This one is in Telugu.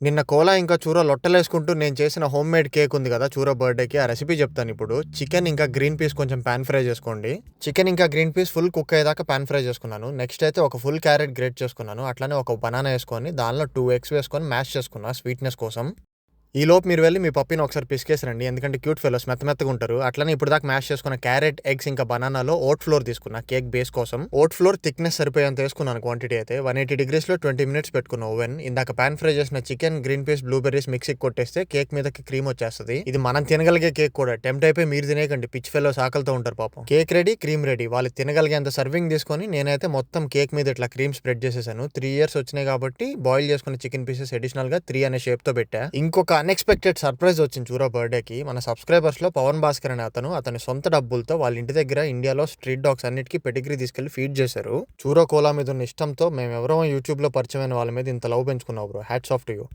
నిన్న కోలా ఇంకా చూర లొట్టలేసుకుంటూ నేను చేసిన హోమ్ మేడ్ కేక్ ఉంది కదా చూర బర్త్డేకి ఆ రెసిపీ చెప్తాను ఇప్పుడు. చికెన్ ఇంకా గ్రీన్ పీస్ కొంచెం పాన్ ఫ్రై చేసుకోండి. చికెన్ ఇంకా గ్రీన్ పీస్ ఫుల్ కుక్ అయ్యేదాకా పాన్ ఫ్రై చేసుకున్నాను. నెక్స్ట్ అయితే ఒక ఫుల్ క్యారెట్ గ్రేట్ చేసుకున్నాను. అట్లానే ఒక బనానా వేసుకొని దానిలో 2 ఎగ్స్ వేసుకొని మ్యాష్ చేసుకున్నా స్వీట్నెస్ కోసం. ఈలోపు మీరు వెళ్ళి మీ పప్పిని ఒకసారి పిసికేసి రండి. ఎందుకంటే క్యూట్ ఫెలోస్ మెత్తగా ఉంటారు. అట్లనే ఇప్పుడు దాకా మ్యాష్ చేసుకున్న క్యారెట్, ఎగ్స్ ఇంకా బనానాలో ఓట్ ఫ్లోర్ తీసుకున్నా కేక్ బేస్ కోసం. ఓట్ ఫ్లోర్ థిక్నెస్ సరిపోయేంత వేసుకున్నాను క్వాంటిటీ అయితే. 180 డిగ్రీస్లో 20 మినిట్స్ పెట్టుకున్న ఓవెన్. ఇందాక పాన్ ఫ్రై చేసిన చికెన్, గ్రీన్ పీస్, బ్లూబెర్రీస్ మిక్సీకి కొట్టేస్తే కేక్ మీదకి క్రీమ్ వచ్చేస్తుంది. ఇది మనం తినగలిగే కేక్ కూడా. టెంప్ట్ అయిపోయి మీరు తినేకండి, పిచ్ ఫెలోస్ ఆకలితో ఉంటారు పాపం. Cake ready, cream ready. వాళ్ళు తినగలిగేంత సర్వింగ్ తీసుకొని నేనైతే మొత్తం కేక్ మీద ఇట్లా క్రీమ్ స్ప్రెడ్ చేసేసాను. 3 ఇయర్స్ వచ్చినాయి కాబట్టి బాయిల్ చేసుకున్న చికెన్ పీసెస్ అడిషనల్ గా 3 అనే షేప్ తో పెట్టా. ఇంకొక అన్ఎక్స్పెక్టెడ్ సర్ప్రైజ్ వచ్చింది చూరా బర్త్డేకి. మన సబ్స్క్రైబర్స్ లో పవన్ భాస్కర్ అనే అతని సొంత డబ్బులతో వాళ్ళ ఇంటి దగ్గర ఇండియాలో స్ట్రీట్ డాగ్స్ అన్నిటికీ పెడిగ్రీ తీసుకెళ్లి ఫీడ్ చేశారు. చూరా కోలా మీద ఉన్న ఇష్టంతో మేము ఎవరో యూట్యూబ్ లో పరిచయమైన వాళ్ళ మీద ఇంత లవ్ పెంచుకున్నావు bro. Hats off to you.